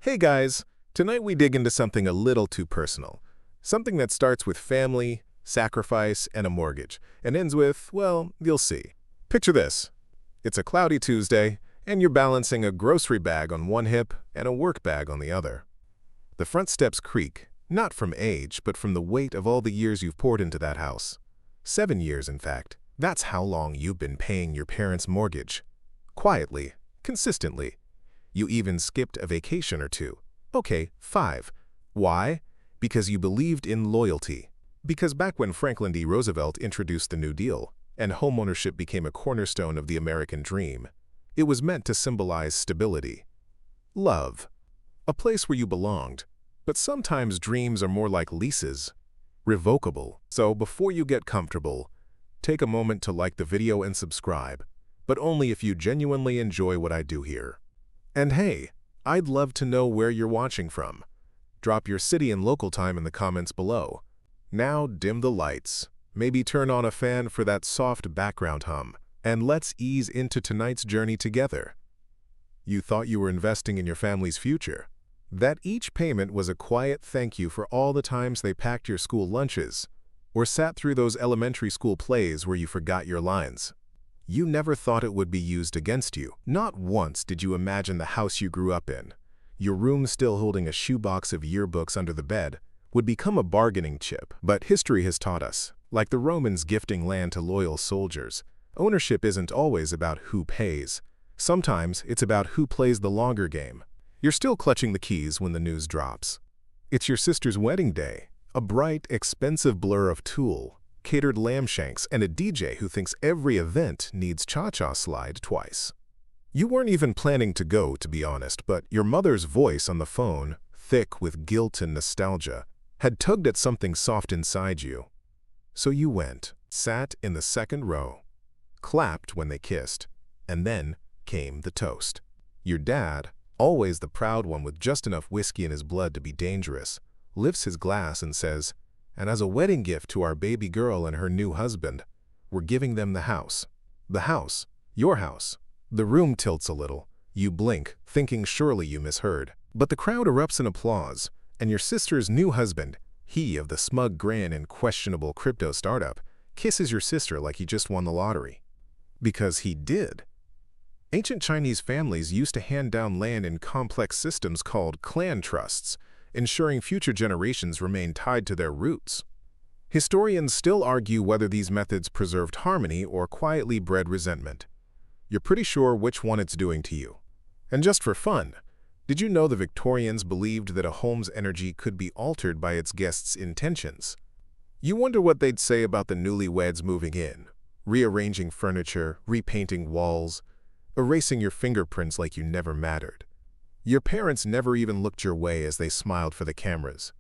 Hey guys, tonight we dig into something a little too personal. Something that starts with family, sacrifice, and a mortgage, and ends with, well, you'll see. Picture this. It's a cloudy Tuesday, and you're balancing a grocery bag on one hip and a work bag on the other. The front steps creak, not from age, but from the weight of all the years you've poured into that house. 7 years, in fact. That's how long you've been paying your parents' mortgage. Quietly, consistently. You even skipped a vacation or two. Okay, 5. Why? Because you believed in loyalty. Because back when Franklin D. Roosevelt introduced the New Deal, and homeownership became a cornerstone of the American dream, it was meant to symbolize stability. Love. A place where you belonged. But sometimes dreams are more like leases. Revocable. So before you get comfortable, take a moment to like the video and subscribe, but only if you genuinely enjoy what I do here. And hey, I'd love to know where you're watching from. Drop your city and local time in the comments below. Now dim the lights, maybe turn on a fan for that soft background hum, and let's ease into tonight's journey together. You thought you were investing in your family's future. That each payment was a quiet thank you for all the times they packed your school lunches, or sat through those elementary school plays where you forgot your lines. You never thought it would be used against you. Not once did you imagine the house you grew up in, your room still holding a shoebox of yearbooks under the bed, would become a bargaining chip. But history has taught us, like the Romans gifting land to loyal soldiers, ownership isn't always about who pays. Sometimes it's about who plays the longer game. You're still clutching the keys when the news drops. It's your sister's wedding day, a bright, expensive blur of tulle, catered lamb shanks, and a DJ who thinks every event needs cha-cha slide twice. You weren't even planning to go, to be honest, but your mother's voice on the phone, thick with guilt and nostalgia, had tugged at something soft inside you. So you went, sat in the second row, clapped when they kissed, and then came the toast. Your dad, always the proud one with just enough whiskey in his blood to be dangerous, lifts his glass and says, "And as a wedding gift to our baby girl and her new husband, we're giving them the house." The house. Your house. The room tilts a little. You blink, thinking surely you misheard. But the crowd erupts in applause, and your sister's new husband, he of the smug grin and questionable crypto startup, kisses your sister like he just won the lottery. Because he did. Ancient Chinese families used to hand down land in complex systems called clan trusts, ensuring future generations remain tied to their roots. Historians still argue whether these methods preserved harmony or quietly bred resentment. You're pretty sure which one it's doing to you. And just for fun, did you know the Victorians believed that a home's energy could be altered by its guests' intentions? You wonder what they'd say about the newlyweds moving in, rearranging furniture, repainting walls, erasing your fingerprints like you never mattered. Your parents never even looked your way as they smiled for the cameras.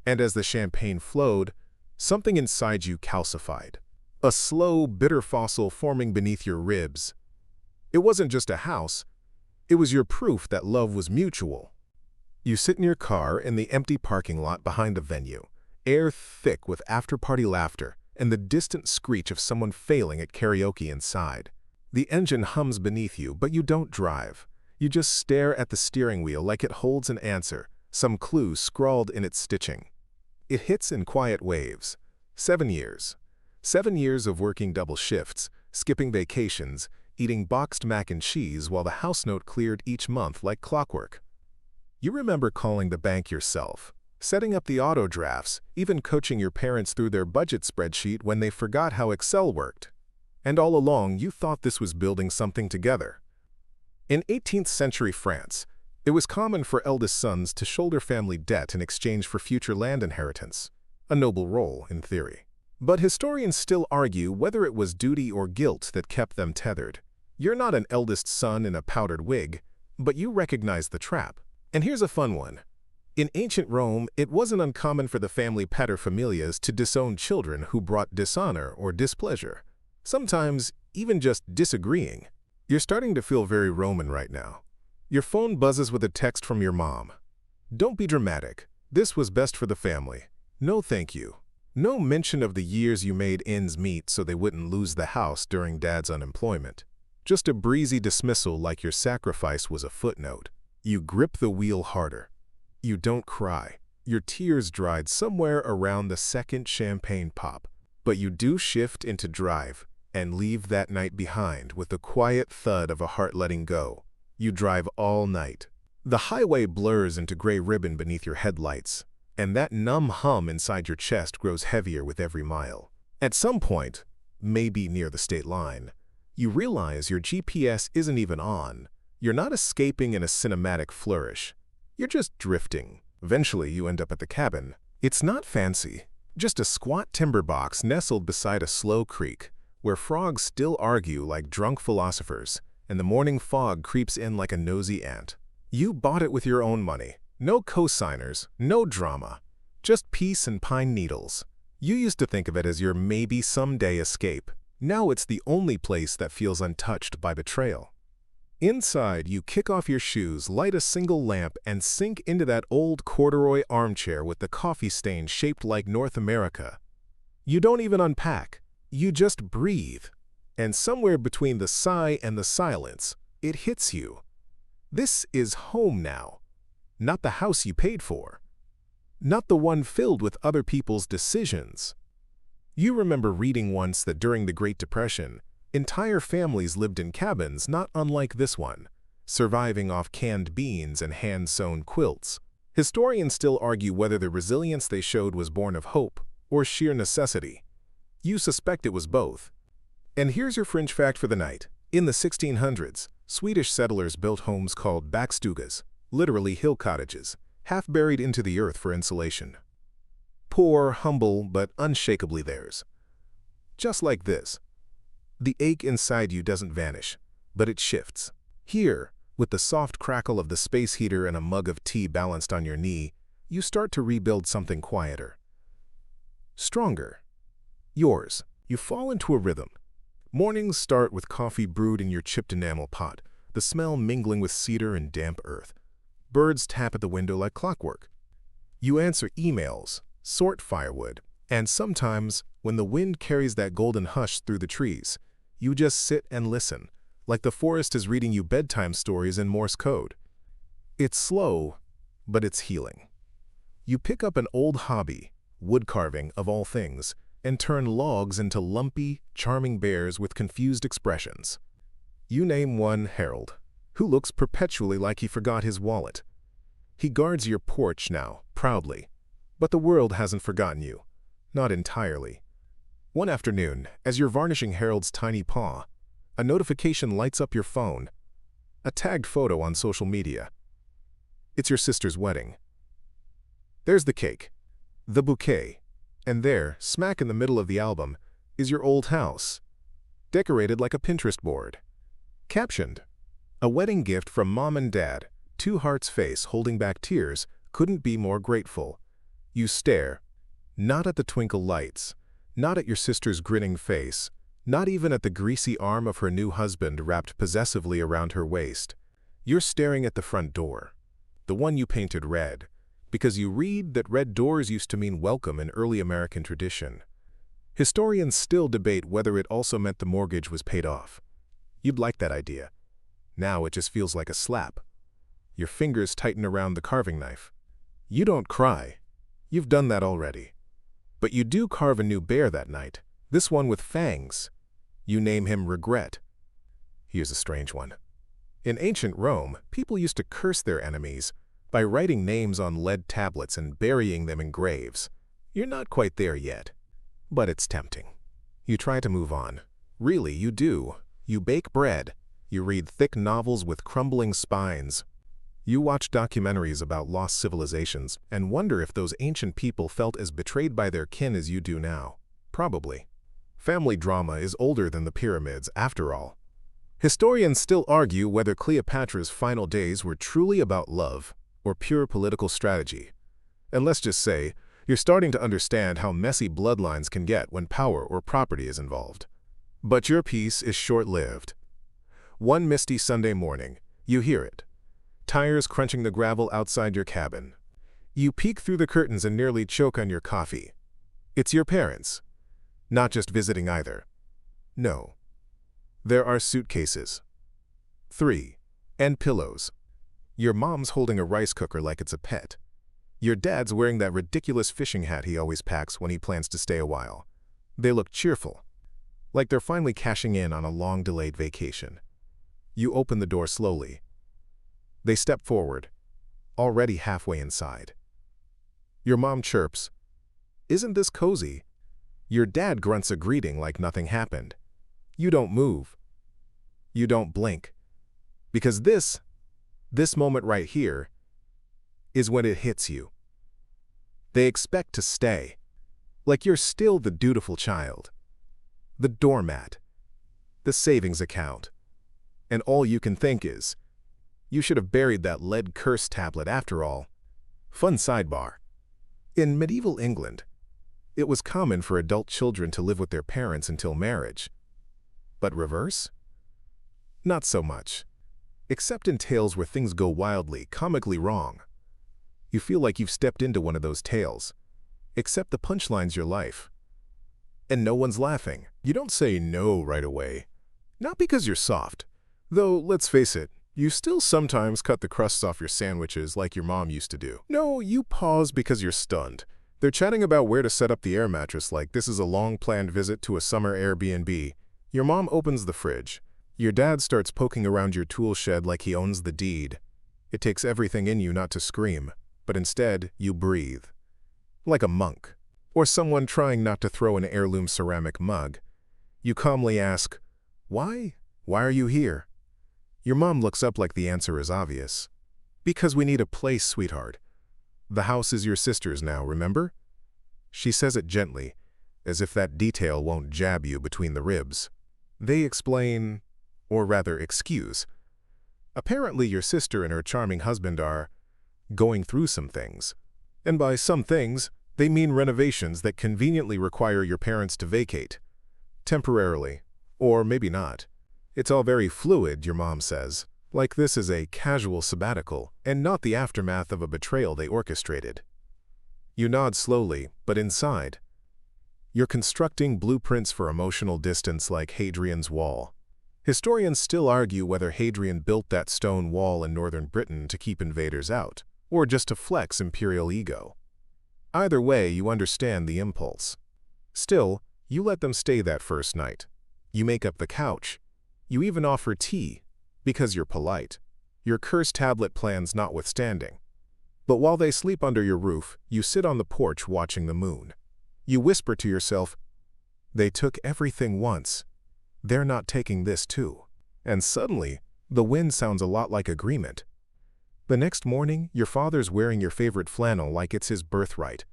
And as the champagne flowed, something inside you calcified. A slow, bitter fossil forming beneath your ribs. It wasn't just a house. It was your proof that love was mutual. You sit in your car in the empty parking lot behind the venue, air thick with after-party laughter and the distant screech of someone failing at karaoke inside. The engine hums beneath you, but you don't drive. You just stare at the steering wheel like it holds an answer, some clue scrawled in its stitching. It hits in quiet waves. 7 years. 7 years of working double shifts, skipping vacations, eating boxed mac and cheese while the house note cleared each month like clockwork. You remember calling the bank yourself, setting up the auto drafts, even coaching your parents through their budget spreadsheet when they forgot how Excel worked. And all along, you thought this was building something together. In 18th century France, it was common for eldest sons to shoulder family debt in exchange for future land inheritance, a noble role in theory. But historians still argue whether it was duty or guilt that kept them tethered. You're not an eldest son in a powdered wig, but you recognize the trap. And here's a fun one. In ancient Rome, it wasn't uncommon for the family paterfamilias to disown children who brought dishonor or displeasure, sometimes even just disagreeing. You're starting to feel very Roman right now. Your phone buzzes with a text from your mom. Don't be dramatic. This was best for the family. No thank you. No mention of the years you made ends meet so they wouldn't lose the house during dad's unemployment. Just a breezy dismissal like your sacrifice was a footnote. You grip the wheel harder. You don't cry. Your tears dried somewhere around the second champagne pop. But you do shift into drive and leave that night behind with the quiet thud of a heart letting go. You drive all night. The highway blurs into gray ribbon beneath your headlights, and that numb hum inside your chest grows heavier with every mile. At some point, maybe near the state line, you realize your GPS isn't even on. You're not escaping in a cinematic flourish. You're just drifting. Eventually, you end up at the cabin. It's not fancy, just a squat timber box nestled beside a slow creek, where frogs still argue like drunk philosophers, and the morning fog creeps in like a nosy ant. You bought it with your own money. No cosigners, no drama, just peace and pine needles. You used to think of it as your maybe someday escape. Now it's the only place that feels untouched by betrayal. Inside, you kick off your shoes, light a single lamp, and sink into that old corduroy armchair with the coffee stain shaped like North America. You don't even unpack. You just breathe. And somewhere between the sigh and the silence, it hits you. This is home now. Not the house you paid for. Not the one filled with other people's decisions. You remember reading once that during the Great Depression, entire families lived in cabins not unlike this one, surviving off canned beans and hand-sewn quilts. Historians still argue whether the resilience they showed was born of hope or sheer necessity. You suspect it was both. And here's your fringe fact for the night. In the 1600s, Swedish settlers built homes called backstugas, literally hill cottages, half buried into the earth for insulation. Poor, humble, but unshakably theirs. Just like this. The ache inside you doesn't vanish, but it shifts. Here, with the soft crackle of the space heater and a mug of tea balanced on your knee, you start to rebuild something quieter. Stronger. Yours. You fall into a rhythm. Mornings start with coffee brewed in your chipped enamel pot, the smell mingling with cedar and damp earth. Birds tap at the window like clockwork. You answer emails, sort firewood, and sometimes, when the wind carries that golden hush through the trees, you just sit and listen, like the forest is reading you bedtime stories in Morse code. It's slow, but it's healing. You pick up an old hobby, wood carving of all things, and turn logs into lumpy, charming bears with confused expressions. You name one Harold, who looks perpetually like he forgot his wallet. He guards your porch now, proudly, but the world hasn't forgotten you. Not entirely. One afternoon, as you're varnishing Harold's tiny paw, a notification lights up your phone. A tagged photo on social media. It's your sister's wedding. There's the cake, the bouquet, and there, smack in the middle of the album, is your old house, decorated like a Pinterest board. Captioned, "A wedding gift from Mom and Dad, two hearts face holding back tears, couldn't be more grateful." You stare, not at the twinkle lights, not at your sister's grinning face, not even at the greasy arm of her new husband wrapped possessively around her waist. You're staring at the front door, the one you painted red, because you read that red doors used to mean welcome in early American tradition. Historians still debate whether it also meant the mortgage was paid off. You'd like that idea. Now it just feels like a slap. Your fingers tighten around the carving knife. You don't cry. You've done that already. But you do carve a new bear that night, this one with fangs. You name him Regret. Here's a strange one. In ancient Rome, people used to curse their enemies by writing names on lead tablets and burying them in graves. You're not quite there yet, but it's tempting. You try to move on. Really, you do. You bake bread. You read thick novels with crumbling spines. You watch documentaries about lost civilizations and wonder if those ancient people felt as betrayed by their kin as you do now. Probably. Family drama is older than the pyramids, after all. Historians still argue whether Cleopatra's final days were truly about love or pure political strategy. And let's just say, you're starting to understand how messy bloodlines can get when power or property is involved. But your peace is short-lived. One misty Sunday morning, you hear it. Tires crunching the gravel outside your cabin. You peek through the curtains and nearly choke on your coffee. It's your parents. Not just visiting either. No. There are suitcases. 3. And pillows. Your mom's holding a rice cooker like it's a pet. Your dad's wearing that ridiculous fishing hat he always packs when he plans to stay a while. They look cheerful, like they're finally cashing in on a long-delayed vacation. You open the door slowly. They step forward, already halfway inside. Your mom chirps, "Isn't this cozy?" Your dad grunts a greeting like nothing happened. You don't move. You don't blink. Because this moment right here is when it hits you. They expect to stay, like you're still the dutiful child, the doormat, the savings account. And all you can think is, you should have buried that lead curse tablet after all. Fun sidebar. In medieval England, it was common for adult children to live with their parents until marriage. But reverse? Not so much. Except in tales where things go wildly, comically wrong. You feel like you've stepped into one of those tales. Except the punchline's your life. And no one's laughing. You don't say no right away. Not because you're soft. Though, let's face it, you still sometimes cut the crusts off your sandwiches like your mom used to do. No, you pause because you're stunned. They're chatting about where to set up the air mattress like this is a long-planned visit to a summer Airbnb. Your mom opens the fridge. Your dad starts poking around your tool shed like he owns the deed. It takes everything in you not to scream, but instead you breathe. Like a monk, or someone trying not to throw an heirloom ceramic mug. You calmly ask, "Why? Why are you here?" Your mom looks up like the answer is obvious. "Because we need a place, sweetheart. The house is your sister's now, remember?" She says it gently, as if that detail won't jab you between the ribs. They explain, or rather excuse. Apparently your sister and her charming husband are going through some things. And by some things, they mean renovations that conveniently require your parents to vacate. Temporarily, or maybe not. It's all very fluid, your mom says, like this is a casual sabbatical and not the aftermath of a betrayal they orchestrated. You nod slowly, but inside, you're constructing blueprints for emotional distance like Hadrian's Wall. Historians still argue whether Hadrian built that stone wall in northern Britain to keep invaders out, or just to flex imperial ego. Either way, you understand the impulse. Still, you let them stay that first night. You make up the couch. You even offer tea, because you're polite, your curse tablet plans notwithstanding. But while they sleep under your roof, you sit on the porch watching the moon. You whisper to yourself, "They took everything once. They're not taking this too." And suddenly, the wind sounds a lot like agreement. The next morning, your father's wearing your favorite flannel like it's his birthright.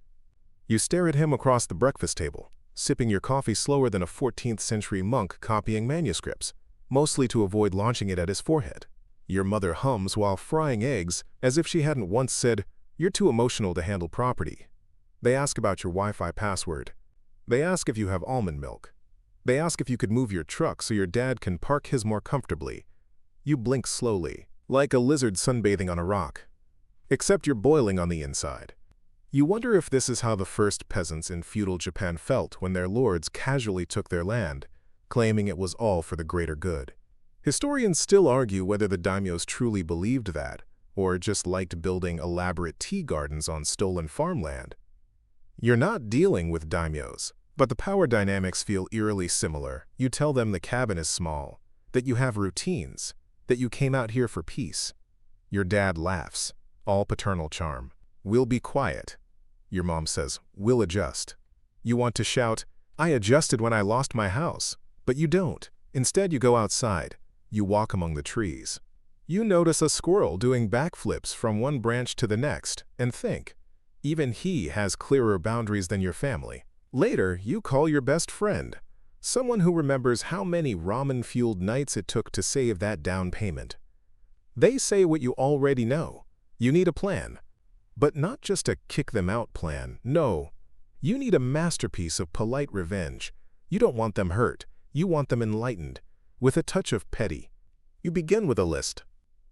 You stare at him across the breakfast table, sipping your coffee slower than a 14th century monk copying manuscripts, mostly to avoid launching it at his forehead. Your mother hums while frying eggs as if she hadn't once said, "You're too emotional to handle property." They ask about your Wi-Fi password. They ask if you have almond milk. They ask if you could move your truck so your dad can park his more comfortably. You blink slowly, like a lizard sunbathing on a rock. Except you're boiling on the inside. You wonder if this is how the first peasants in feudal Japan felt when their lords casually took their land, claiming it was all for the greater good. Historians still argue whether the daimyos truly believed that, or just liked building elaborate tea gardens on stolen farmland. You're not dealing with daimyos, but the power dynamics feel eerily similar. You tell them the cabin is small, that you have routines, that you came out here for peace. Your dad laughs, all paternal charm. "We'll be quiet." Your mom says, "We'll adjust." You want to shout, "I adjusted when I lost my house." But you don't. Instead, you go outside. You walk among the trees. You notice a squirrel doing backflips from one branch to the next and think, even he has clearer boundaries than your family. Later, you call your best friend, someone who remembers how many ramen-fueled nights it took to save that down payment. They say what you already know. You need a plan. But not just a kick-them-out plan, no. You need a masterpiece of polite revenge. You don't want them hurt. You want them enlightened, with a touch of petty. You begin with a list.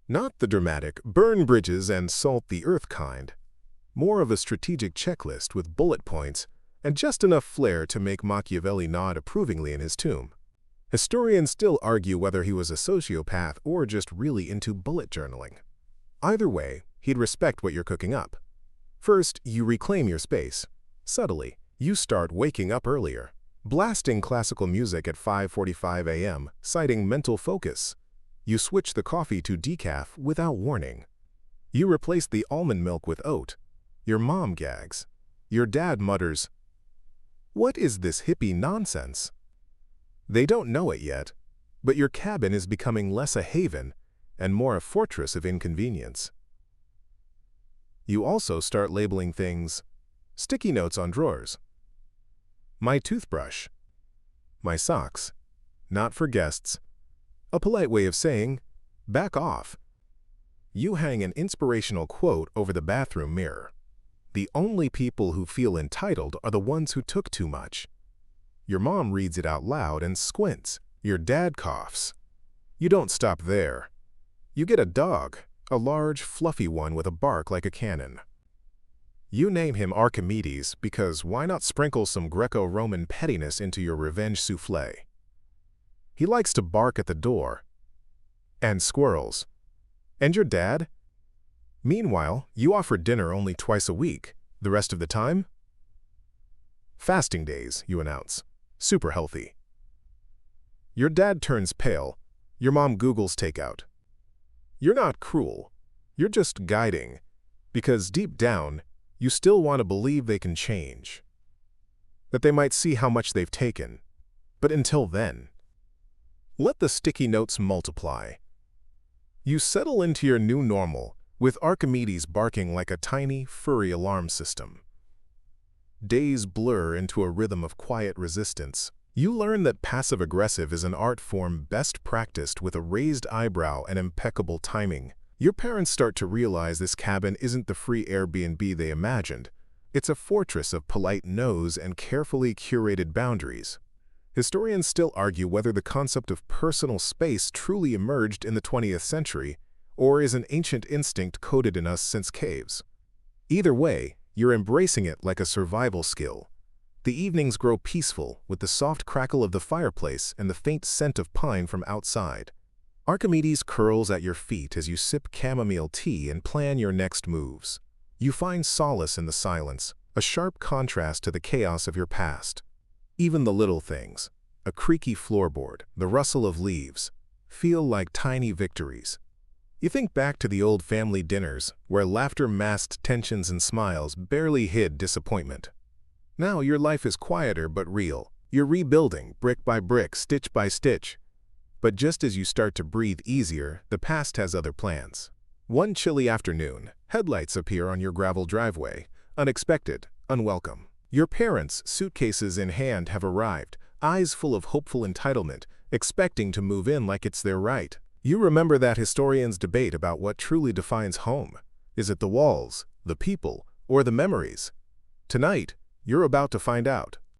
Not the dramatic, burn bridges and salt the earth kind. More of a strategic checklist with bullet points and just enough flair to make Machiavelli nod approvingly in his tomb. Historians still argue whether he was a sociopath or just really into bullet journaling. Either way, he'd respect what you're cooking up. First, you reclaim your space. Subtly, you start waking up earlier, blasting classical music at 5:45 a.m., citing mental focus. You switch the coffee to decaf without warning. You replace the almond milk with oat. Your mom gags. Your dad mutters, "What is this hippie nonsense?" They don't know it yet, but your cabin is becoming less a haven and more a fortress of inconvenience. You also start labeling things: sticky notes on drawers, my toothbrush, my socks, not for guests, a polite way of saying, back off. You hang an inspirational quote over the bathroom mirror. The only people who feel entitled are the ones who took too much. Your mom reads it out loud and squints. Your dad coughs. You don't stop there. You get a dog, a large, fluffy one with a bark like a cannon. You name him Archimedes because why not sprinkle some Greco-Roman pettiness into your revenge soufflé? He likes to bark at the door. And squirrels. And your dad? Meanwhile, you offer dinner only twice a week. The rest of the time? Fasting days, you announce. Super healthy. Your dad turns pale. Your mom Googles takeout. You're not cruel. You're just guiding. Because deep down, you still want to believe they can change. That they might see how much they've taken. But until then, let the sticky notes multiply. You settle into your new normal, with Archimedes barking like a tiny, furry alarm system. Days blur into a rhythm of quiet resistance. You learn that passive-aggressive is an art form best practiced with a raised eyebrow and impeccable timing. Your parents start to realize this cabin isn't the free Airbnb they imagined. It's a fortress of polite no's and carefully curated boundaries. Historians still argue whether the concept of personal space truly emerged in the 20th century or is an ancient instinct coded in us since caves. Either way, you're embracing it like a survival skill. The evenings grow peaceful with the soft crackle of the fireplace and the faint scent of pine from outside. Archimedes curls at your feet as you sip chamomile tea and plan your next moves. You find solace in the silence, a sharp contrast to the chaos of your past. Even the little things, a creaky floorboard, the rustle of leaves, feel like tiny victories. You think back to the old family dinners, where laughter masked tensions and smiles barely hid disappointment. Now your life is quieter but real. You're rebuilding, brick by brick, stitch by stitch. But just as you start to breathe easier, the past has other plans. One chilly afternoon, headlights appear on your gravel driveway, unexpected, unwelcome. Your parents, suitcases in hand, have arrived, eyes full of hopeful entitlement, expecting to move in like it's their right. You remember that historians debate about what truly defines home. Is it the walls, the people, or the memories? Tonight, you're about to find out.